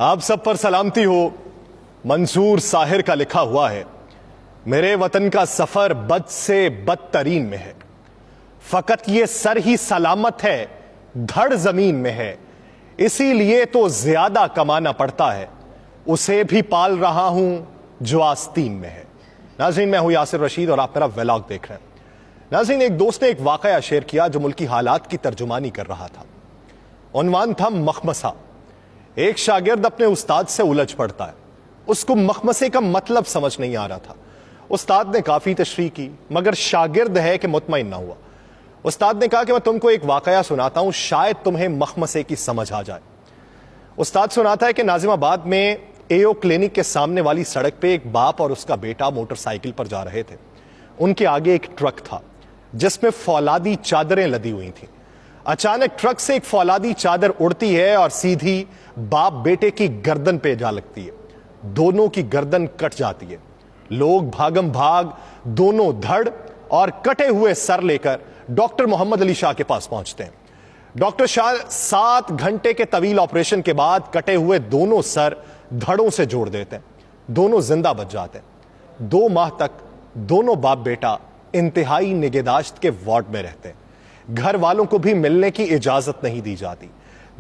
आप सब पर सलामती हो। मंसूर साहिर का लिखा हुआ है, मेरे वतन का सफर बद से बदतरीन में है, फकत ये सर ही सलामत है, धड़ जमीन में है, इसीलिए तो ज्यादा कमाना पड़ता है, उसे भी पाल रहा हूं जो आस्तीन में है। नाज़रीन, मैं हूं यासिर रशीद और आप मेरा व्लॉग देख रहे हैं। नाज़रीन, एक दोस्त ने एक वाकया शेयर किया जो मुल्की हालात की तर्जुमानी कर रहा था। उन्वान था मखमसा। एक शागिर्द अपने उस्ताद से उलझ पड़ता है, उसको मखमसे का मतलब समझ नहीं आ रहा था। उस्ताद ने काफी तशरीह की, मगर शागिर्द है कि मुतमईन ना हुआ। उस्ताद ने कहा कि मैं तुमको एक वाकया सुनाता हूं, शायद तुम्हें मखमसे की समझ आ जाए। उस्ताद सुनाता है कि नाजिमाबाद में एओ क्लिनिक के सामने वाली सड़क पे एक बाप और उसका बेटा मोटरसाइकिल पर जा रहे थे। उनके आगे एक ट्रक था जिसमें फौलादी चादरें लदी हुई थी। अचानक ट्रक से एक फौलादी चादर उड़ती है और सीधी बाप बेटे की गर्दन पे जा लगती है। दोनों की गर्दन कट जाती है। लोग भागम भाग दोनों धड़ और कटे हुए सर लेकर डॉक्टर मोहम्मद अली शाह के पास पहुंचते हैं। डॉक्टर शाह 7 घंटे के तवील ऑपरेशन के बाद कटे हुए दोनों सर धड़ों से जोड़ देते हैं। दोनों जिंदा बच जाते हैं। 2 माह तक दोनों बाप बेटा इंतहाई निगहदाश्त के वार्ड में रहते हैं। घर वालों को भी मिलने की इजाजत नहीं दी जाती।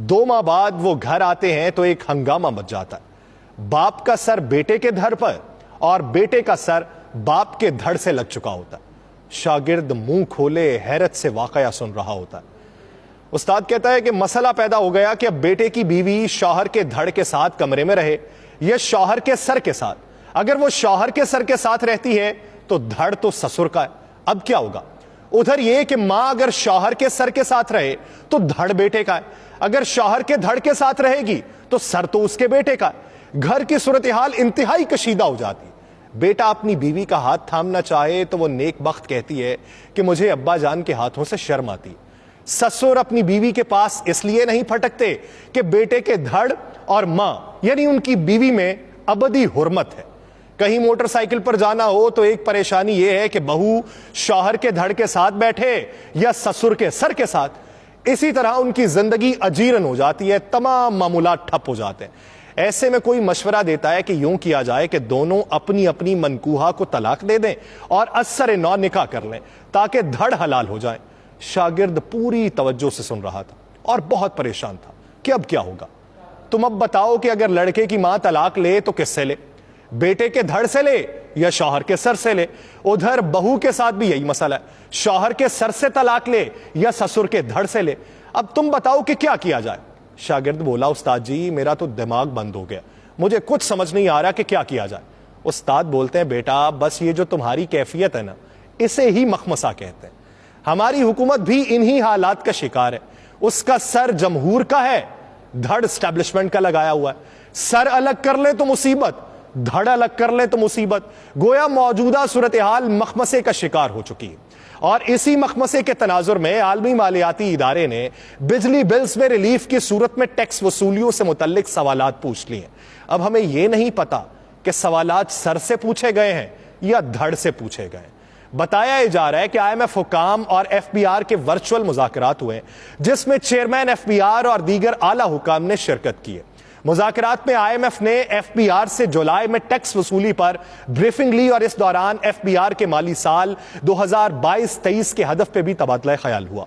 2 माह बाद वो घर आते हैं तो एक हंगामा मच जाता है। बाप का सर बेटे के धड़ पर और बेटे का सर बाप के धड़ से लग चुका होता है। शागिर्द मुंह खोले हैरत से वाकया सुन रहा होता है। उस्ताद कहता है कि मसला पैदा हो गया कि अब बेटे की बीवी शौहर के धड़ के साथ कमरे में रहे या शौहर के सर के साथ। अगर वो शौहर के सर के साथ रहती है तो धड़ तो ससुर का है। अब क्या होगा? उधर यह कि मां अगर शौहर के सर के साथ रहे तो धड़ बेटे का है, अगर शौहर के धड़ के साथ रहेगी तो सर तो उसके बेटे का है। घर की सूरत हाल इंतहाई कशीदा हो जाती है। बेटा अपनी बीवी का हाथ थामना चाहे तो वो नेक बख्त कहती है कि मुझे अब्बा जान के हाथों से शर्म आती। ससुर अपनी बीवी के पास इसलिए नहीं फटकते कि बेटे के धड़ और मां यानी उनकी बीवी में अबदी हुर्मत है। कहीं मोटरसाइकिल पर जाना हो तो एक परेशानी यह है कि बहू शौहर के धड़ के साथ बैठे या ससुर के सर के साथ। इसी तरह उनकी जिंदगी अजीरन हो जाती है, तमाम मामूलात ठप हो जाते हैं। ऐसे में कोई मशवरा देता है कि यूं किया जाए कि दोनों अपनी अपनी मनकूहा को तलाक दे दें और असर नौ निकाह कर लें ताकि धड़ हलाल हो जाए। शागिर्द पूरी तवज्जो से सुन रहा था और बहुत परेशान था कि अब क्या होगा। तुम अब बताओ कि अगर लड़के की मां तलाक ले तो किससे ले? बेटे के धड़ से ले या शौहर के सर से ले? उधर बहू के साथ भी यही मसला है, शौहर के सर से तलाक ले या ससुर के धड़ से ले। अब तुम बताओ कि क्या किया जाए? शागिर्द बोला, उस्ताद जी मेरा तो दिमाग बंद हो गया, मुझे कुछ समझ नहीं आ रहा कि क्या किया जाए। उस्ताद बोलते हैं, बेटा बस ये जो तुम्हारी कैफियत है ना, इसे ही मखमसा कहते हैं। हमारी हुकूमत भी इन्हीं हालात का शिकार है। उसका सर जमहूर का है, धड़ स्टैब्लिशमेंट का लगाया हुआ है। सर अलग कर ले तो मुसीबत, धड़ अलग कर ले तो मुसीबत। गोया मौजूदा सूरत हाल मखमसे का शिकार हो चुकी है। और इसी मखमसे के तनाजुर में आलमी मालियाती इदारे ने बिजली बिल्स में रिलीफ की सूरत में टैक्स वसूलियों से मुतल्लिक सवालात पूछ लिए। अब हमें यह नहीं पता कि सवालात सर से पूछे गए हैं या धड़ से पूछे गए। बताया जा रहा है कि IMF हुकाम और FBR के वर्चुअल मुज़ाकरात हुए जिसमें चेयरमैन FBR और दीगर आला हुकाम ने शिरकत की है। मुज़ाकरात में IMF ने FBR से जुलाई में टैक्स वसूली पर ब्रीफिंग ली और इस दौरान FBR के माली साल 2022-23 के हदफ पे भी तबादला ख्याल हुआ।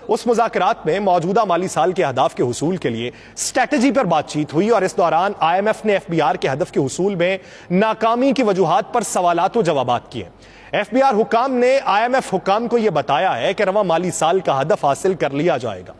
उस मुज़ाकरात में मौजूदा माली साल के अहदाफ के हुसूल के लिए स्ट्रेटजी पर बातचीत हुई और इस दौरान IMF ने FBR के हदफ के हुसूल में नाकामी की वजूहात पर सवालात व जवाबात किए। FBR हुकाम ने IMF हुकाम को यह बताया है कि रवा माली साल का हदफ हासिल कर लिया जाएगा।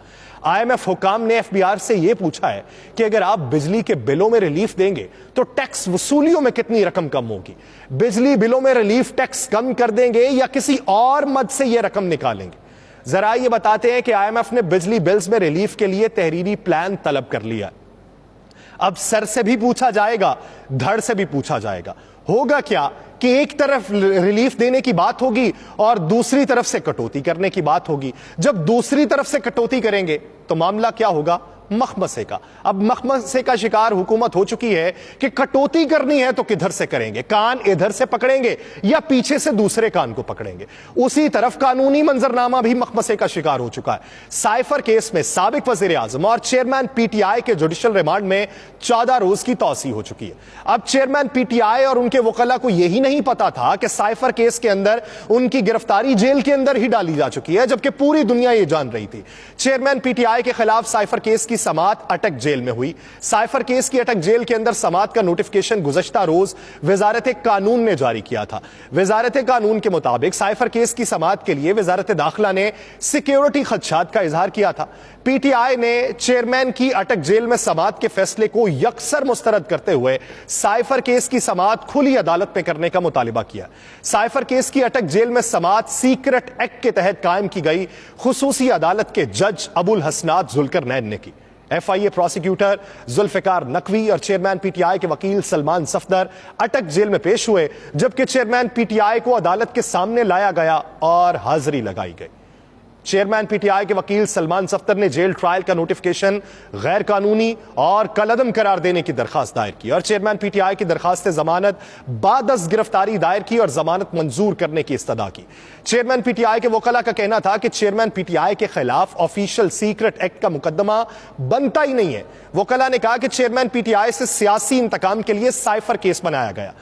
IMF हुकाम ने FBR से यह पूछा है कि अगर आप बिजली के बिलों में रिलीफ देंगे तो टैक्स वसूलियों में कितनी रकम कम होगी? बिजली बिलों में रिलीफ टैक्स कम कर देंगे या किसी और मद से यह रकम निकालेंगे? जरा ये बताते हैं कि IMF ने बिजली बिल्स में रिलीफ के लिए तहरीरी प्लान तलब कर लिया। अब सर से भी पूछा जाएगा, धड़ से भी पूछा जाएगा। होगा क्या कि एक तरफ रिलीफ देने की बात होगी और दूसरी तरफ से कटौती करने की बात होगी। जब दूसरी तरफ से कटौती करेंगे तो मामला क्या होगा मखमसे का। अब मखमसे का शिकार हुकूमत हो चुकी है कि कटौती करनी है तो किधर से करेंगे, कान इधर से पकड़ेंगे या पीछे से दूसरे कान को पकड़ेंगे। उसी तरफ कानूनी मंजरनामा भी मखमसे का शिकार हो चुका है। साइफर केस में साबिक वजीर आजम और चेयरमैन पीटीआई के जुडिशल रिमांड में 14 रोज की तौसी हो चुकी है। अब चेयरमैन पीटीआई और उनके वकला को यही नहीं पता था कि साइफर केस के अंदर उनकी गिरफ्तारी जेल के अंदर ही डाली जा चुकी है, जबकि पूरी दुनिया यह जान रही थी। चेयरमैन पीटीआई के खिलाफ साइफर केस की समाअत अटक जेल में हुई। साइफर केस की अटक जेल के अंदर समाअत का नोटिफिकेशन गुज़श्ता रोज वजारत कानून ने जारी किया था। वजारत कानून के मुताबिक साइफर केस की समाअत के लिए वजारत दाखिला ने सिक्योरिटी खदशात का इजहार किया था। पीटीआई ने चेयरमैन की अटक जेल में समाअत के फैसले को यकसर मुस्तरद करते हुए साइफर केस की समाअत खुली अदालत में करने का मुतालिबा किया। साइफर केस की अटक जेल में समाअत सीक्रेट एक्ट के तहत कायम की गई खुसूसी अदालत के जज अबुल हसनात जुल्करनैन ने की। एफआईए प्रोसिक्यूटर जुल्फिकार नकवी और चेयरमैन पीटीआई के वकील सलमान सफदर अटक जेल में पेश हुए, जबकि चेयरमैन पीटीआई को अदालत के सामने लाया गया और हाजिरी लगाई गई। चेयरमैन पीटीआई के वकील सलमान सफदर ने जेल ट्रायल का नोटिफिकेशन गैर कानूनी और कलअदम करार देने की दरखास्त दायर की और चेयरमैन पीटीआई की दरखास्त जमानत बादस गिरफ्तारी दायर की और जमानत मंजूर करने की इस्तदा की। चेयरमैन पीटीआई के वकला का कहना था कि चेयरमैन पीटीआई के खिलाफ ऑफिशियल सीक्रेट एक्ट का मुकदमा बनता ही नहीं है। वकला ने कहा कि चेयरमैन पीटीआई से सियासी इंतकाम के लिए साइफर केस बनाया गया।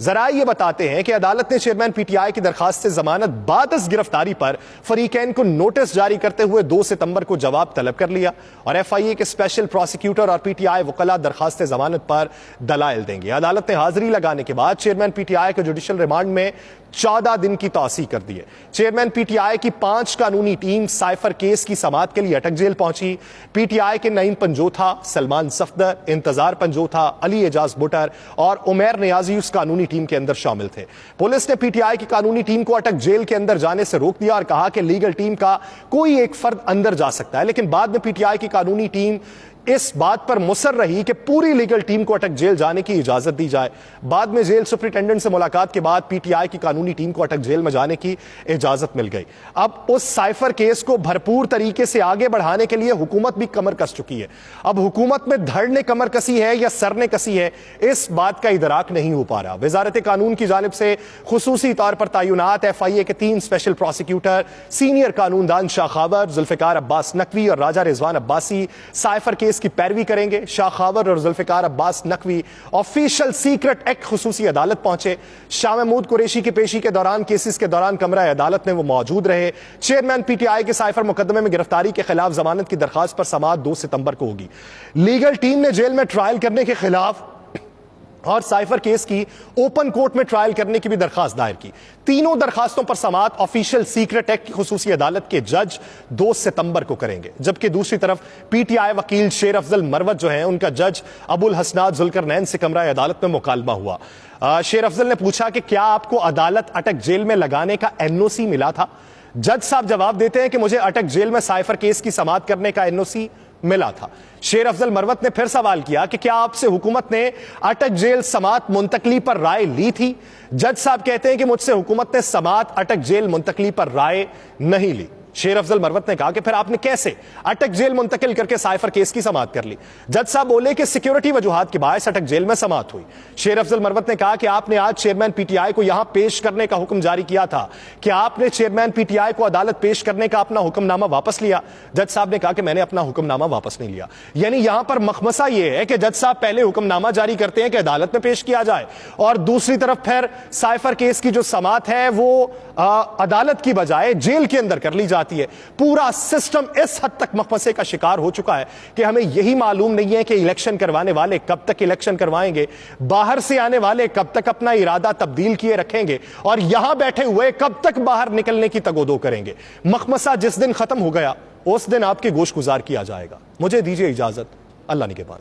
जरा ये बताते हैं कि अदालत ने चेयरमैन पीटीआई की दरखास्त से जमानत बादस गिरफ्तारी पर फरीकैन को नोटिस जारी करते हुए 2 सितंबर को जवाब तलब कर लिया और एफआईए के स्पेशल प्रोसिक्यूटर और पीटीआई वकला दरखास्त जमानत पर दलाइल देंगे। अदालत ने हाजिरी लगाने के बाद चेयरमैन पीटीआई के जुडिशल रिमांड में 14 दिन की तौसी कर दी है। चेयरमैन पीटीआई की 5 कानूनी टीम साइफर केस की समाअत के लिए अटक जेल पहुंची। पीटीआई के नईम पंजोथा, सलमान सफदर, इंतजार पंजोथा, अली एजाज बुटर और उमैर नियाजी उस कानूनी टीम के अंदर शामिल थे। पुलिस ने पीटीआई की कानूनी टीम को अटक जेल के अंदर जाने से रोक दिया और कहा कि लीगल टीम का कोई एक फर्द अंदर जा सकता है, लेकिन बाद में पीटीआई की कानूनी टीम इस बात पर मुसर रही कि पूरी लीगल टीम को अटक जेल जाने की इजाजत दी जाए। बाद में जेल सुपरिटेंडेंट से मुलाकात के बाद पीटीआई की कानूनी टीम को अटक जेल में जाने की इजाजत मिल गई। अब उस साइफर केस को भरपूर तरीके से आगे बढ़ाने के लिए हुकूमत भी कमर कस चुकी है। अब हुकूमत में धड़ ने कमर कसी है या सर ने कसी है, इस बात का इदराक नहीं हो पा रहा। वजारत कानून की जानिब से खुसूसी तौर पर तयनात एफआईए के 3 स्पेशल प्रोसिक्यूटर, सीनियर कानूनदान शाखावर, जुल्फिकार अब्बास नकवी और राजा रिजवान अब्बासी साइफर केस की पैरवी करेंगे। शाखावर और Zulfiqar Abbas Naqvi official secret act खुसूसी अदालत पहुंचे। शाह महमूद कुरैशी की पेशी के दौरान केसेस के दौरान कमरा अदालत में वो मौजूद रहे। चेयरमैन पीटीआई के साइफर मुकदमे में गिरफ्तारी के खिलाफ जमानत की दरखास्त पर समाअत 2 सितंबर को होगी। लीगल टीम ने जेल में ट्रायल करने के खिलाफ और साइफर केस की ओपन कोर्ट में ट्रायल करने की भी दरखास्त दायर की। तीनों दरखास्तों पर समाअत ऑफिशियल सीक्रेट एक्ट की खुसूसी अदालत के जज 2 सितंबर को करेंगे, जबकि दूसरी तरफ पीटीआई वकील शेर अफजल मरवत जो हैं, उनका जज अबुल हसनात जुल्करनैन से कमरा अदालत में मुकालमा हुआ। शेर अफजल ने पूछा कि क्या आपको अदालत अटक जेल में लगाने का एनओसी मिला था? जज साहब जवाब देते हैं कि मुझे अटक जेल में साइफर केस की समाअत करने का एनओसी मिला था। शेर अफजल मरवत ने फिर सवाल किया कि क्या आपसे हुकूमत ने अटक जेल समाअत मुंतकली पर राय ली थी? जज साहब कहते हैं कि मुझसे हुकूमत ने समाअत अटक जेल मुंतकली पर राय नहीं ली। शेर अफजल मरवत ने कहा कि फिर आपने कैसे अटक जेल मुंतकिल करके साइफर केस की समाअत कर ली? जज साहब बोले कि सिक्योरिटी वजूहात के बायस अटक जेल में समाअत हुई। शेर अफजल मरवत ने कहा कि आपने आज चेयरमैन पीटीआई को यहां पेश करने का हुक्म जारी किया था, कि आपने चेयरमैन पीटीआई को अदालत पेश करने का अपना हुक्मनामा वापस लिया? जज साहब ने कहा कि मैंने अपना हुक्मनामा वापस नहीं लिया। यानी यहां पर मखमसा यह है कि जज साहब पहले हुक्मनामा जारी करते हैं कि अदालत में पेश किया जाए, और दूसरी तरफ फिर साइफर केस की जो समाअत है वो अदालत की बजाय जेल के अंदर कर ली जाती है। पूरा सिस्टम इस हद तक मखमसे का शिकार हो चुका है कि हमें यही मालूम नहीं है कि इलेक्शन करवाने वाले कब तक इलेक्शन करवाएंगे, बाहर से आने वाले कब तक अपना इरादा तब्दील किए रखेंगे, और यहां बैठे हुए कब तक बाहर निकलने की तगोदो करेंगे। मखमसा जिस दिन खत्म हो गया उस दिन आपके गोश गुजार किया जाएगा। मुझे दीजिए इजाजत, अल्लाह निगहबान।